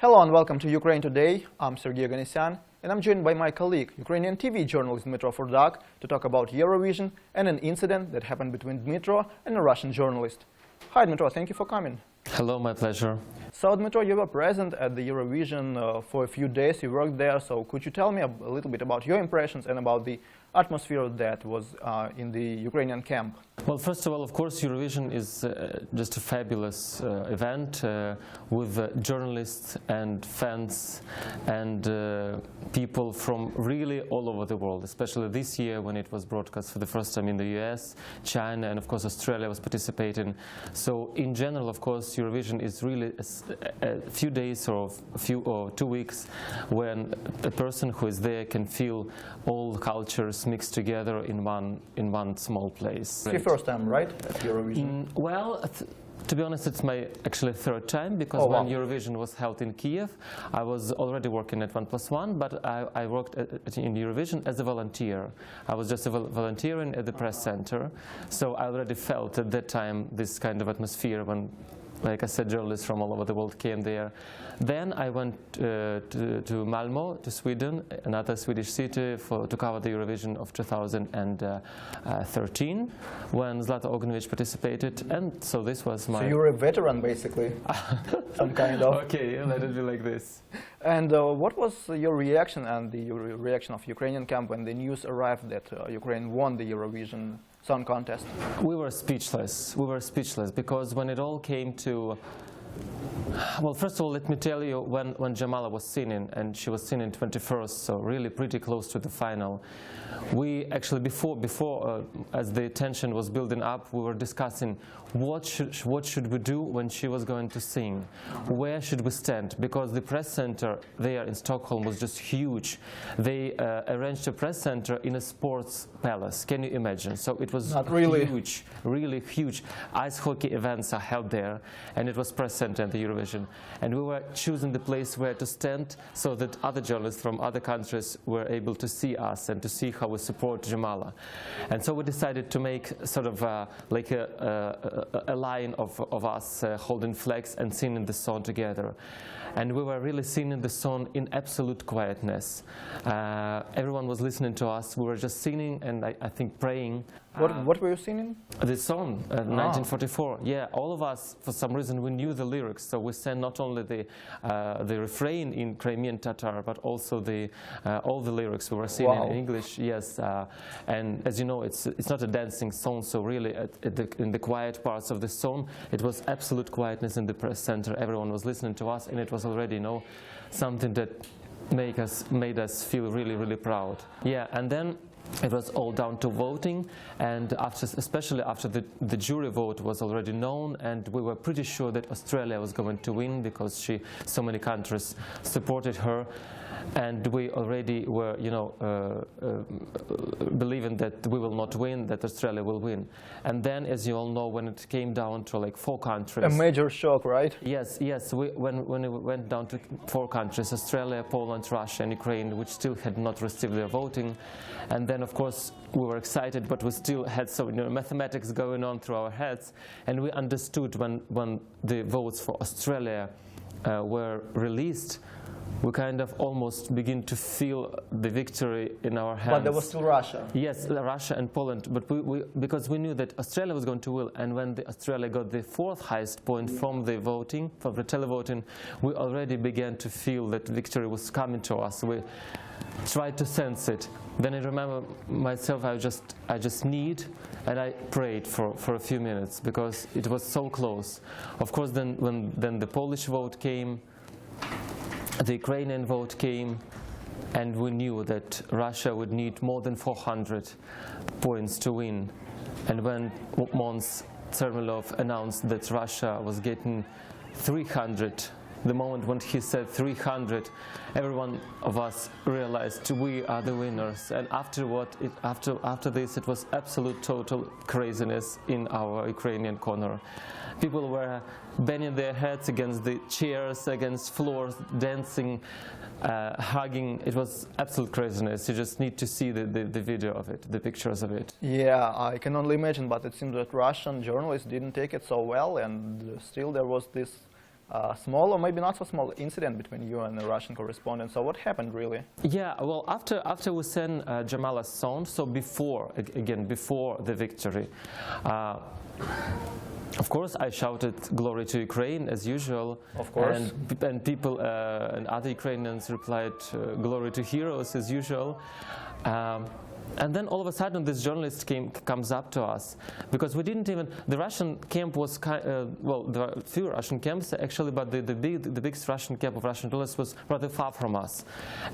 Hello and welcome to Ukraine Today. I'm Sergey Oganisyan and I'm joined by my colleague, Ukrainian TV journalist Dmytro Furdak, to talk about Eurovision and an incident that happened between Dmytro and a Russian journalist. Hi Dmytro, thank you for coming. Hello, my pleasure. So Dmytro, you were present at the Eurovision for a few days, you worked there, so could you tell me a little bit about your impressions and about the atmosphere that was in the Ukrainian camp? Well, first of all, of course, Eurovision is just a fabulous event with journalists and fans and people from really all over the world, especially this year when it was broadcast for the first time in the US, China, and of course Australia was participating. So in general, of course, Eurovision is really a few days or 2 weeks when a person who is there can feel all cultures mixed together in one small place. It's your first time, right, at Eurovision? Well, to be honest, it's my actually third time, because when Eurovision was held in Kiev, I was already working at 1+1, but I worked in Eurovision as a volunteer. I was just volunteering at the press center, so I already felt at that time this kind of atmosphere when, like I said, journalists from all over the world came there. Then I went to Malmö, to Sweden, another Swedish city, to cover the Eurovision of 2013, when Zlata Ognjević participated, and so this was my... So you're a veteran, basically, some kind of... Okay, let it be like this. And what was your reaction and the reaction of Ukrainian camp when the news arrived that Ukraine won the Eurovision Song Contest? We were speechless. We were speechless because when it all came to... Well, first of all, let me tell you, when Jamala was singing, and she was singing 21st, so really pretty close to the final, we actually, before as the tension was building up, we were discussing what should we do when she was going to sing, where should we stand, because the press center there in Stockholm was just huge. They arranged a press center in a sports palace. Can you imagine? So it was huge, really huge. Ice hockey events are held there, and it was press center at the Eurovision, and we were choosing the place where to stand so that other journalists from other countries were able to see us and to see how we support Jamala. And so we decided to make sort of like a line of us holding flags and singing the song together. And we were really singing the song in absolute quietness. Everyone was listening to us. We were just singing and I think praying. What were you singing? The song, 1944. Yeah, all of us, for some reason, we knew the lyrics. So we sang not only the refrain in Crimean Tatar, but also all the lyrics we were singing in English. Yes, and as you know, it's not a dancing song. So really, in the quiet parts of the song, it was absolute quietness in the press center. Everyone was listening to us, and it was already, something that made us feel really, really proud. Yeah, and then it was all down to voting, and especially after the jury vote was already known, and we were pretty sure that Australia was going to win because so many countries supported her, and we already were, believing that we will not win, that Australia will win. And then, as you all know, when it came down to like 4 countries, a major shock, right? Yes. When it went down to 4 countries, Australia, Poland, Russia, and Ukraine, which still had not received their voting, and then of course we were excited, but we still had some mathematics going on through our heads, and we understood when the votes for Australia were released, we kind of almost begin to feel the victory in our hands. But there was still Russia. Yes, Russia and Poland, but because we knew that Australia was going to win, and when Australia got the 4th highest point from the voting, from the televoting, we already began to feel that victory was coming to us. We tried to sense it. Then I remember myself, I just kneeled and I prayed for a few minutes because it was so close. Of course, when the Polish vote came, the Ukrainian vote came, and we knew that Russia would need more than 400 points to win. And when Mons Tsermelov announced that Russia was getting 300, the moment when he said 300, every one of us realized we are the winners. And after this, it was absolute total craziness in our Ukrainian corner. People were banging their heads against the chairs, against floors, dancing, hugging. It was absolute craziness. You just need to see the video of it, the pictures of it. Yeah, I can only imagine, but it seems that Russian journalists didn't take it so well, and still there was this small or maybe not so small incident between you and the Russian correspondent. So what happened really? Yeah, well, after we sent Jamala's song, so before the victory, of course, I shouted "Glory to Ukraine" as usual. Of course. And people and other Ukrainians replied "Glory to heroes" as usual. And then all of a sudden, this journalist comes up to us, because we didn't even. The Russian camp was well, there are few Russian camps actually, but the biggest Russian camp of Russian journalists was rather far from us,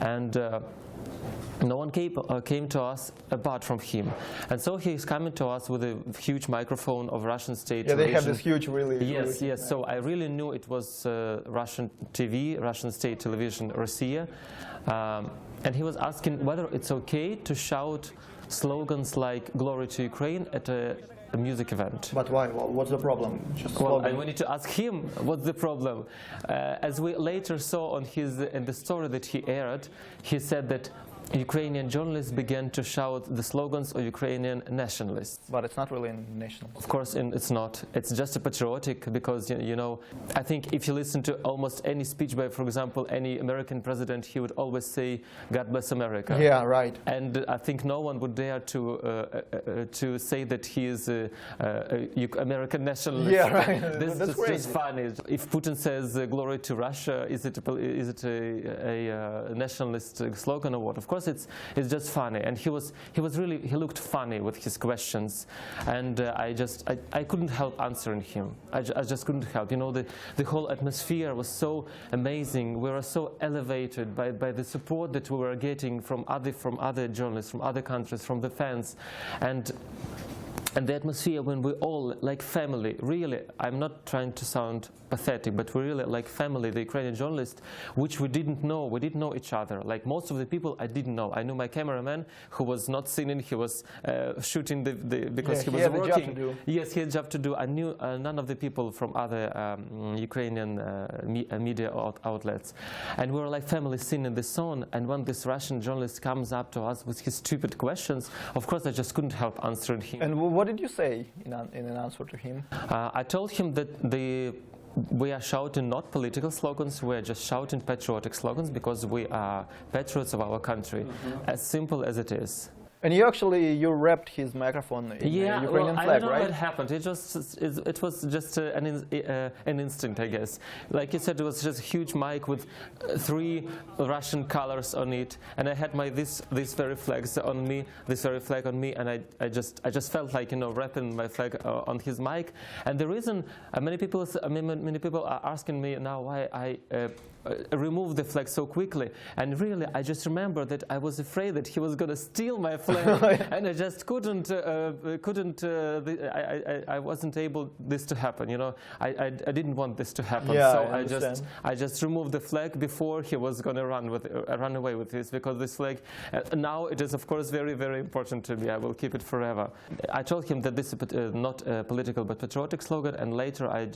and. No one came to us apart from him, and so he's coming to us with a huge microphone of Russian state television. They have this huge, really. Yes. So I really knew it was Russian TV, Russian state television, Russia, and he was asking whether it's okay to shout slogans like "Glory to Ukraine" at a music event. But why? Well, what's the problem? Well, and we need to ask him what's the problem. As we later saw in the story that he aired, he said that Ukrainian journalists began to shout the slogans of Ukrainian nationalists. But it's not really national. Of course, it's not. It's just a patriotic, because, you know, I think if you listen to almost any speech by, for example, any American president, he would always say, "God bless America." Yeah, right. And I think no one would dare to say that he is a American nationalist. Yeah, right. That's just funny. If Putin says "Glory to Russia," is it a nationalist slogan or what? Of course, it's just funny, and he looked funny with his questions, and I couldn't help answering him. I just couldn't help. You know, the whole atmosphere was so amazing. We were so elevated by the support that we were getting from other journalists, from other countries, from the fans, and the atmosphere when we all like family. Really, I'm not trying to sound pathetic, but we really like family, the Ukrainian journalists, which we didn't know. We didn't know each other. Like most of the people, I didn't know. I knew my cameraman, who was not singing. He was shooting because he was working. He had a job to do. Yes, he had a job to do. I knew none of the people from other Ukrainian media outlets, and we were like family singing the song. And when this Russian journalist comes up to us with his stupid questions, of course, I just couldn't help answering him. And what did you say in an answer to him? I told him that we are shouting not political slogans, we are just shouting patriotic slogans, because we are patriots of our country, as simple as it is. And you wrapped his microphone in the Ukrainian flag, I don't know right? what happened. It was just an instinct, I guess. Like you said, it was just a huge mic with 3 Russian colors on it, and I had this very flag on me, and I just felt like, you know, wrapping my flag on his mic. And the reason many people are asking me now why I removed the flag so quickly, and really I just remember that I was afraid that he was going to steal my flag. And I just couldn't. I wasn't able this to happen. You know, I didn't want this to happen. Yeah, so I just removed the flag before he was going to run away with this, because this flag now it is of course very, very important to me. I will keep it forever. I told him that this is not a political but patriotic slogan, and later I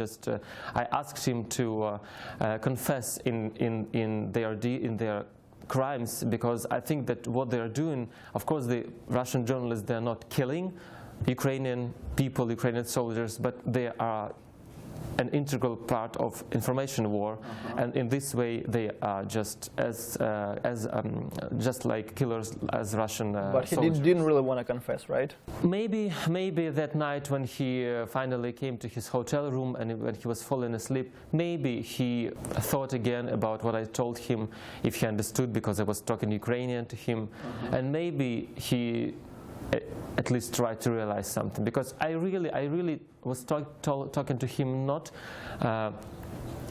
asked him to confess in their crimes, because I think that what they are doing, of course, the Russian journalists, they are not killing Ukrainian people, Ukrainian soldiers, but they are an integral part of information war, and in this way they are just just like killers as Russian But he soldiers. didn't really want to confess, right? Maybe that night when he finally came to his hotel room and when he was falling asleep, maybe he thought again about what I told him, if he understood, because I was talking Ukrainian to him, and maybe he at least try to realize something, because I really was talking to him not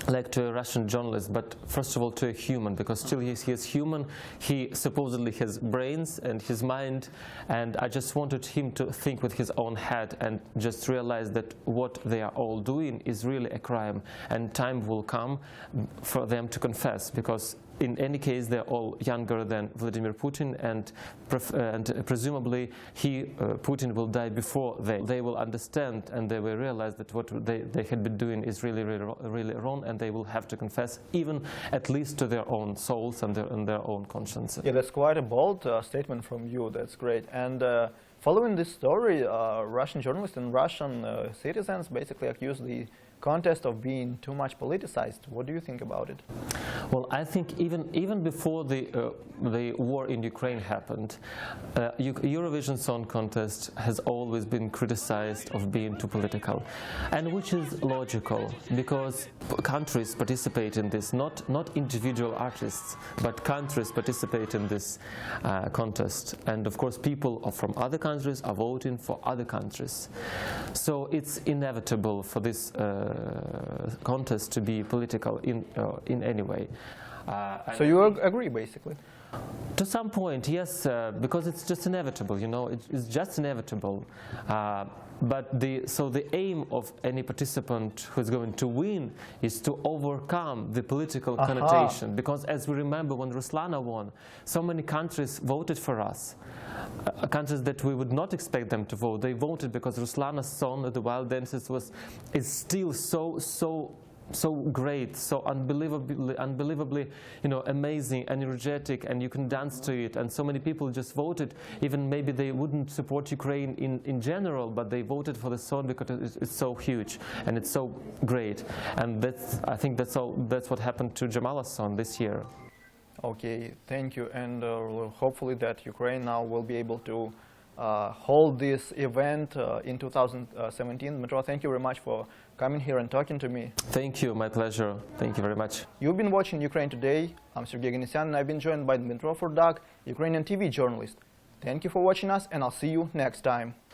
like to a Russian journalist, but first of all to a human, because still he is human. He supposedly has brains and his mind, and I just wanted him to think with his own head and just realize that what they are all doing is really a crime, and time will come for them to confess, because in any case they're all younger than Vladimir Putin, and presumably Putin will die before they will understand, and they will realize that what they had been doing is really wrong, and they will have to confess, even at least to their own souls and their own consciences. Yeah, that's quite a bold statement from you. That's great. And following this story, Russian journalists and Russian citizens basically accuse the contest of being too much politicized. What do you think about it? Well, I think even before the war in Ukraine happened, Eurovision Song Contest has always been criticized of being too political, and which is logical because countries participate in this, not individual artists, but countries participate in this contest, and of course people from other countries are voting for other countries, so it's inevitable for this contest to be political in any way. So you agree, basically? To some point, yes, because it's just inevitable, you know, it's just inevitable. But the aim of any participant who's going to win is to overcome the political connotation. Because as we remember, when Ruslana won, so many countries voted for us. Countries that we would not expect them to vote, they voted because Ruslana's song, The Wild Dances, is still so great, so unbelievably, you know, amazing and energetic, and you can dance to it. And so many people just voted, even maybe they wouldn't support Ukraine in general, but they voted for the song because it's so huge and it's so great. And I think that's what happened to Jamala's song this year. Okay, thank you, and hopefully that Ukraine now will be able to hold this event in 2017. Dmytro, thank you very much for coming here and talking to me. Thank you, my pleasure. Thank you very much. You've been watching Ukraine Today. I'm Sergey Ganesyan, and I've been joined by Dmytro Furdak, Ukrainian TV journalist. Thank you for watching us, and I'll see you next time.